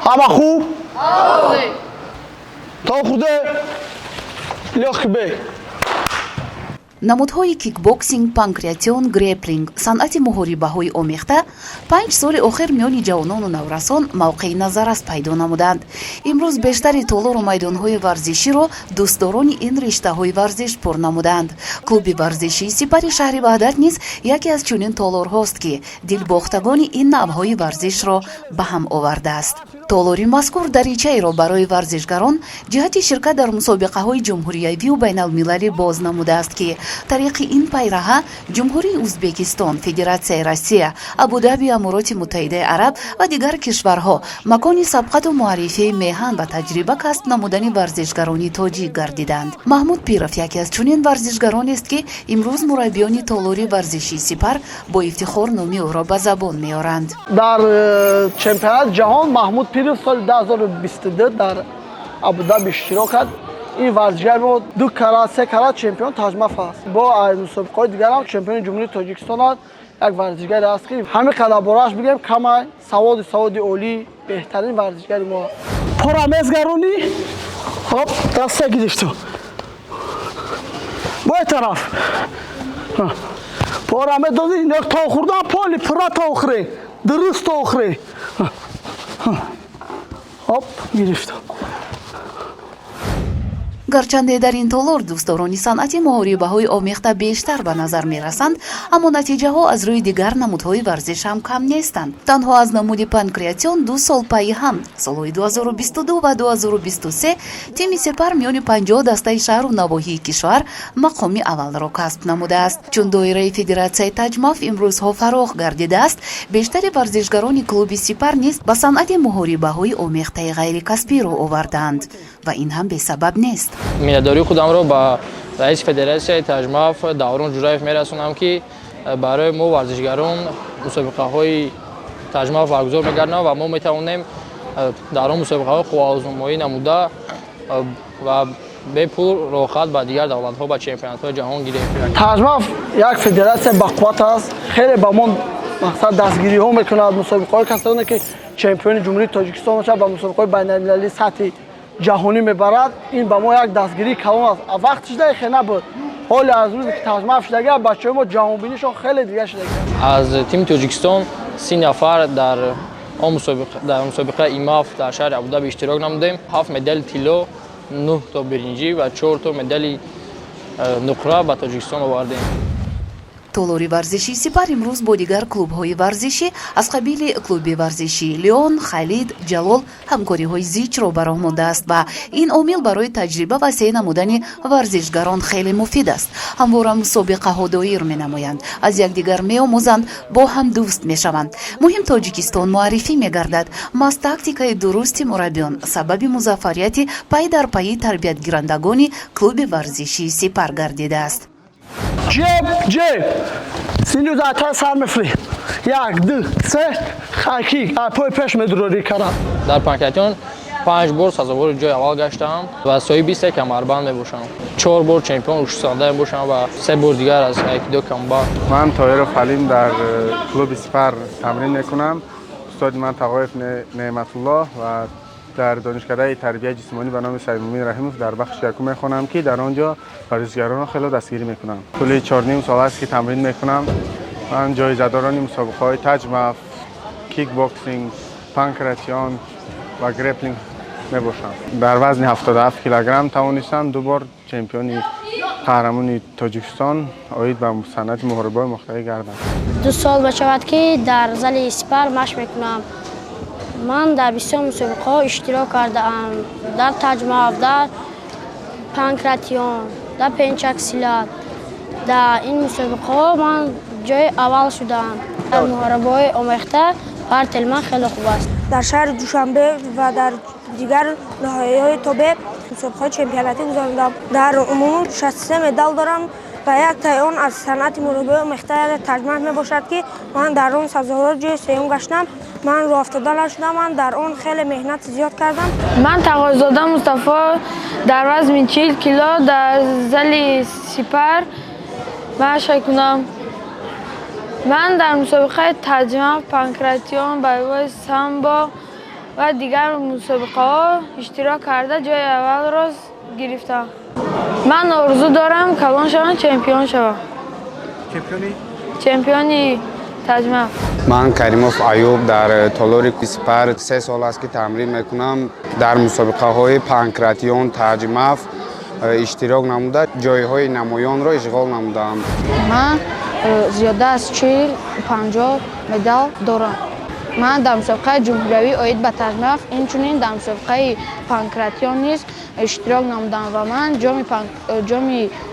همه خوب؟ تا خورده لخ بی намудҳои кикбоксинг, панкратион, греплинг, санъати муҳорибаҳои омехта 5 соли охир миёни ҷавонону наврасон мавқеи назаррас пайдо намуданд. имрӯз бештари толору майдонҳои варзиширо дӯстдорони ин риштаҳои варзиш пур намуданд. клуби варзишии сипари шаҳри ваҳдат низ яке аз чунин толорҳост ки дилбохтагони ин навъҳои варзишро ба ҳам овардааст. толори мазкур даричаеро барои варзишгарон ҷиҳати ширкат дар мусобиқаҳои ҷумҳуриявию байналмилалӣ боз намудааст ки тариқи ин пайраҳа ҷумҳурии узбекистон, федератсияи россия, абудаби амуроти муттаҳидаи араб ва дигар кишварҳо макони сабқату муаррифии меҳан ва таҷриба касб намудани варзишгарони тоҷик гардиданд. маҳмуд пиров яке аз чунин варзишгаронест ки имрӯз мураббиёни толори варзишии сипар бо ифтихор номи ӯро ба забон меоранд. дар чемпионати ҷаҳон маҳмуд пиров соли 2022 дар абудаби иштирок кард. این ورزشگر ما 2 کرات 3 کرات چمپیون تاجماف است. با مسابقات دیگر هم چمپیون جمهوری تاجیکستان است. یک ورزشگر است که همه کلابراش بگیم کم سواد عالی بهترین ورزشگر ما. پرامزگرونی خب دست گرفتم. با طرف. پرامدادی یک تا خوردن پالی پرا تا آخره. درست تا آخره. خب گرفتم. гарчанде дар ин толор дӯстдорони санъати муҳорибаҳои омехта бештар ба назар мерасанд, аммо натиҷаҳо аз рӯи дигар намудҳои варзиш ҳам кам нестанд. танҳо аз намуди панкратион 2 сол пайи ҳам солҳои 2022 ва 2023 тими сепар миёни 50 дастаи шаҳру навоҳии кишвар мақоми аввалро касб намудааст. чун доираи федератсияи таҷмаф имрӯзҳо фароғ гардидааст, бештари варзишгарони клуби сипар низ ба санъати муҳорибаҳои омехтаи ғайрикасбиро овардаанд ва ин ҳам бесабаб нест. миннатдории худамро ба раиси федератсияи таҷмаф даврон ҷураев мерасонам ки барои мо варзишгарон мусобиқаҳои таҷмаф баргузор мегардонад ва мо метавонем дар он мусобиқаҳо қувваозмоӣ намуда ва бепул роҳхат ба дигар давлатҳо ба чемпионатҳои ҷаҳон гирем. таҷмаф як федератсия бақувват аст. хеле ба мо мақсад дастгириҳо мекунад. мусобиқаҳои касоне ки чемпиони ҷумҳурии тоҷикистон бошад ба мусобиқаҳои байналмилалии сатҳи ҷаҳонӣ мебарад. ин ба мо як дастгирии калон аст. вақти шуда хе набуд. ҳоли аз рӯзе ки таҷмаф шудагӣ бачаҳои мо ҷаҳонбинишон хеле дига шудагӣ. аз тими тоҷикистон 30 нафар дар мусобиқаи имаф дар шаҳри абудаби иштирок намудем. 7 медали тилло, 9 то биринҷӣ ва 4 то медали нуқра ба тоҷикистон овардем. толори варзишии сипар имрӯз бо дигар клубҳои варзишӣ аз қабили клуби варзишии леон, халид, ҷалол ҳамкориҳои зичро ба роҳ мондааст ва ин омил барои таҷриба васеъ намудани варзишгарон хеле муфид аст. ҳамвора мусобиқаҳо доир менамоянд, аз якдигар меомӯзанд, бо ҳам дӯст мешаванд. муҳим тоҷикистон муаррифӣ мегардад. мас тактикаи дурусти мураббиён сабаби музаффарияти пай дар пайи тарбиятгирандагони клуби варзишии сипар гардидааст. جیب سینو زاتر سر مفری 1 2 3 خاکی پای پیش مدروری کردم. дар панкратион 5 бор сазовори ҷои аввал гаштам ва соҳиби 3 камарбанд мебошам. 4 бор чемпион рушдсанда мебошам ва 3 бор дигар аз 1-2 камбар. ман тоҳиров алим дар клуби сипар тамрин мекунам. устоди ман тағоев неъматуллоҳ ва дар донишкадаи тарбияи ҷисмонӣ ба номи саймумин раҳимов дар бахши якум мехонам ки дар он ҷо варзишгаронро хеле дастгирӣ мекунам. тӯли 4 сол аст ки тамрин мекунам. ман ҷоизадорони мусобиқаҳои таҷмаф, кикбоксинг, панкратион ва греплинг мебошам. дар вазни 77 килограмм тавонистам 2 бор чемпиони қаҳрамони тоҷикистон оид ба санъати муҳорибаҳои мухталиф гардам. 2 сол мешавад ки дар зали сипар машқ мекунам. ман дар бисёр мусобиқаҳо иштирок кардаам. дар таҷмаф, дар панкратион, дар пенчаксилат. дар ин мусобиқаҳо ман ҷои аввал шудаам. дар муҳорибаҳои омехта партияи ман хеле хуб аст. дар шаҳри душанбе ва дар дигар ноҳияҳои тобе мусобиқаҳои чемпионатӣ гузарондам. дар умум 63 медал дорам ва як таи он аз санъати муҳорибаҳои омехта таҷмаф мебошад ки ман дар он сазовор ҷои сеюм гаштам. ман роҳафтода нашудам, дар он хеле меҳнати зиёд кардам. ман тағоизода Мустафо дар вазни 40 кило дар зали сипар машқ мекунам. ман дар мусобиқаи таҷмаф, панкратион, байвои самбо و دیگر مسابقه ها اشتراک کرده جای اول را گرفتم. من آرزو دارم کلان شوم چمپیون شوم. چمپیونی تاج محل. من کریموف ایوب در تالار سپر 3 سال است که تمرین میکنم. در مسابقه های پانکراتیون تاج محل اشتراک نموده جایهای نمایان را اشغال نمودم. من زیاده از 40-50 مدال دارم. من در مسابقه جمهوری اوید به تاج محل اینچنین در مسابقه پانکراتیون نیز اشتراک نمودم و من جام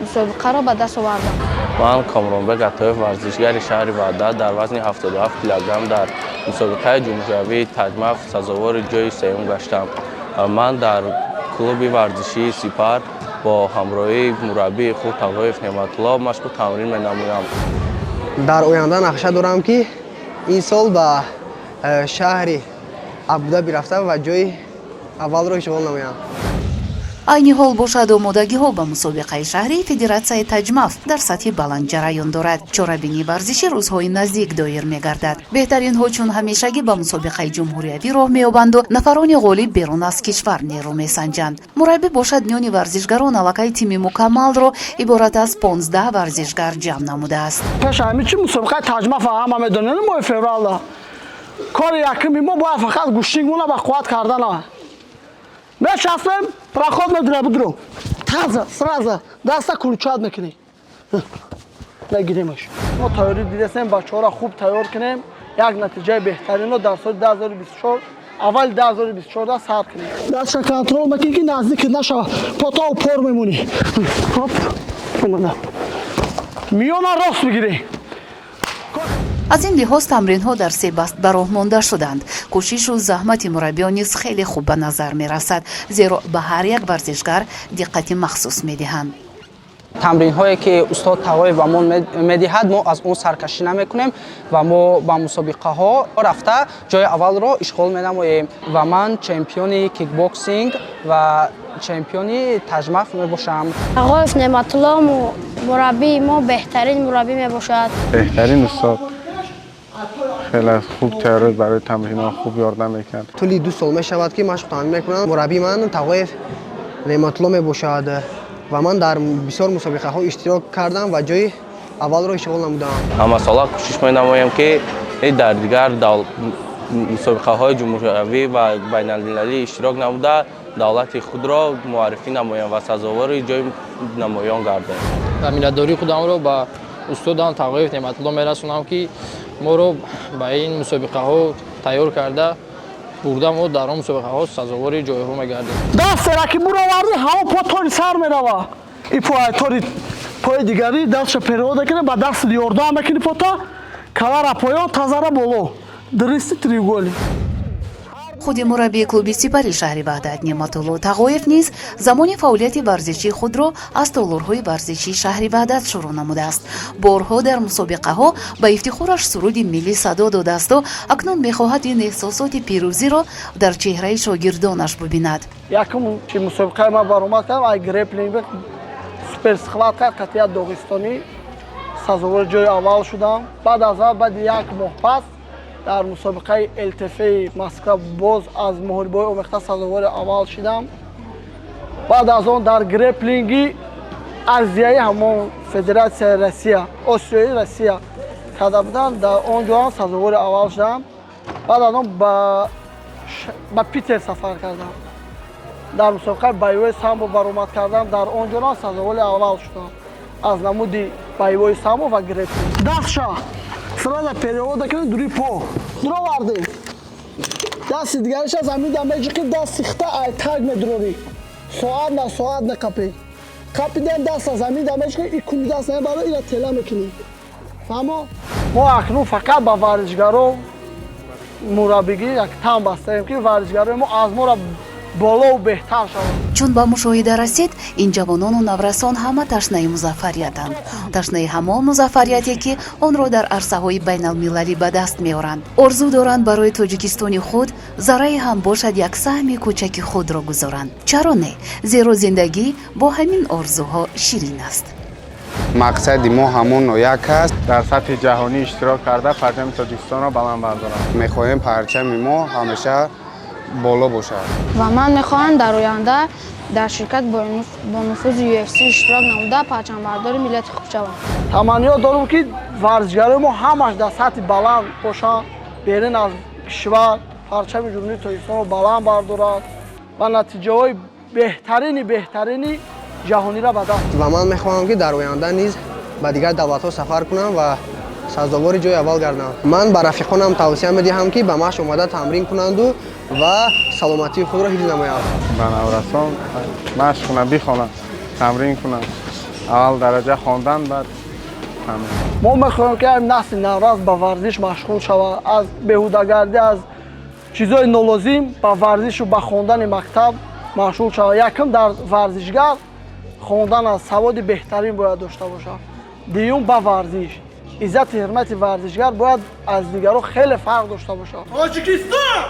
مسابقه را به دست آوردم. من کامرانبگ عطایف ورزشگر شهر وحدت در وزن 77 کیلوگرم در مسابقه جمهوری تاج محل سزاوار جای سوم گشتم. من در کلوب ورزشی سپر با همراهی مربی خود تقویف نعمتالله مشق تمرین می‌نمایم. در آینده نقشه دارم که این سال به شهر ابودابی رفتم و جای اول را اشغال نمایم. айни ҳол бошад омодагиҳо ба мусобиқаи шаҳрии федератсияи таҷмаф дар сатҳи баланд ҷараён дорад. чорабинии варзиши рӯзҳои наздик доир мегардад. беҳтаринҳо чун ҳамешагӣ ба мусобиқаи ҷумҳуриявӣ роҳ меёбанду нафарони ғолиб берун аз кишвар нерӯ месанҷанд. мураббӣ бошад миёни варзишгарон аллакай тими мукаммалро иборат аз 15 варзишгар ҷамъ намудааст. пеш ҳамин чи мусобиқаи таҷмаф ҳама медонед моҳи феврала кори якими мо бояд фақат гӯштигмона ба қувват кардана мешастем проход медире будру таза сразу даста кулчат мекунем нагиремаш. мо тайёрӣ дидесем бачаҳоро хуб тайёр кунем як натиҷаи беҳтарино дар соли 2024 аввали 2024 сар кунем. дастша контрол мекунӣ ки наздик нашава потоу пор мемонӣ. хоп миёна рост бигирӣ. аз ин лиҳоз тамринҳо дар се баст ба роҳ монда шуданд. кӯшишу заҳмати мураббиён низ хеле хуб ба назар мерасад, зеро ба ҳар як варзишгар диққати махсус медиҳанд. тамринҳое ки устод тағоев ба мо медиҳад мо аз он саркашӣ намекунем ва мо ба мусобиқаҳо рафта ҷои аввалро ишғол менамоем ва ман чемпиони кикбоксинг ва чемпиони таҷмаф мебошам. тағоев неъматулло мураббии мо беҳтарин мураббӣ мебошад. بهترین استاد خیلی خوب تیاری برای تمرین‌ها خوب یاردم میکرد. طولی 2 سال میشود که مشق تمرین میکنم. مربی من تقویف نعمتالله میباشد و من در بسیار مسابقه ها اشتراک کردم و جای اول را اشغال نمودم. ҳама сола кӯшиш менамоем ки дар дигар мусобиқаҳои ҷумҳуриявӣ ва байналмилалӣ иштирок намуда давлати худро муаррифӣ намоям ва сазовори ҷои намоён гардем. ва миннатдории худамро ба устодам тағоев неъматулло мерасонам ки моро ба ин мусобиқаҳо тайёр карда бурда мо дар он мусобиқаҳо сазовори ҷойҳо мегардем. дастера ки буроварди ҳамо потори сар мерава и поятори пои дигари дастша перевода кунем ба даст ёрдам мекунӣ пото калара поён тазара боло дристи триуголи. худи мураббии клуби сипари шаҳри ваҳдат неъматулло тағоев низ замони фаъолияти варзишии худро аз толорҳои варзишии шаҳри ваҳдат шурӯъ намудааст. борҳо дар мусобиқаҳо ба ифтихораш суруди миллӣ садо додаасту акнун мехоҳад ин эҳсосоти пирӯзиро дар чеҳраи шогирдонаш бубинад. якум чи мусобиқаи ман баромад кардам ай греплинг суперсхват кард катият доғистонӣ сазовори ҷои аввал шудам. баъд аз баъди як моҳ пас дар мусобиқаи ЛТФ-и Москва боз аз моҳрибои омехта сазовори аввал шудам. баъд аз он дар греплинги азияи ҳамон федератсияи Россия осиёи Россия карда будам дар он ҷо ҳам сазовори аввал шудам. баъд аз он ба Питер сафар кардам. дар мусобиқаи байвои самбо баромад кардам. дар он ҷо ҳам сазовори аввал шудам аз намуди байвои самбо ва греплинг. дастша сразу перевода кунем дури по дуровардем дасти дигариша замин дамеҷи ки даст сихта ай таг медурори соат накапӣ капидем даста замин дамеҷи ки икуни даст набаро ира тела мекунем. фаҳмо мо акнун фақат ба варзишгаро мураббигӣ як там бастаем ки варзишгарои мо аз моро болову беҳтар шавад. чун ба мушоҳида расид ин ҷавонону наврасон ҳама ташнаи музаффариятанд. ташнаи ҳамон музаффарияте ки онро дар арсаҳои байналмилалӣ ба даст меоранд. орзу доранд барои тоҷикистони худ зарраи ҳам бошад як саҳми кӯчаки худро гузоранд. чаро не, зеро зиндагӣ бо ҳамин орзуҳо ширин аст. мақсади мо ҳамон як аст. در سطح جهانی اشتراک کرده پرچم تاجیکستان را بلند بردارم. мехоҳем парчами мо ҳамеша боло бошад. ва ман мехоҳам дар оянда дар ширкат бо нуфузи UFC иштирок намуда парчамбардори миллати хуб шавам. таманниёт дорам ки варзишгарои мо ҳамаш дар сатҳи баланд бошанд, берин аз кишвар парчами ҷумҳурии Тоҷикистонро баланд бардорад ва натиҷаҳои беҳтарини ҷаҳонира ба даст. ва ман мехоҳам ки дар оянда низ ба дигар давлатҳо сафар кунам ва саздовори ҷои аввал гардам. ман ба рафиқонам тавсия медиҳам ки ба машқ омада тамрин кунанду ва саломатии худро ҳифз намоянд. ба наврасон машқ кунам, бихонам, тамрин кунам. аввал дараҷа хондан, баъд тамрин. мо мехоҳем ки насли наврас ба варзиш машғул шавад, аз беҳудагардӣ, аз чизҳои нолозим ба варзишу ба хондани мактаб машғул шавад. Якум дар варзишгар хондан аз саводи беҳтарин бояд дошта бошад. дуюм ба варзиш. иззати ҳурмати варзишгар бояд аз дигарон хеле фарқ дошта бошад. Тоҷикистон!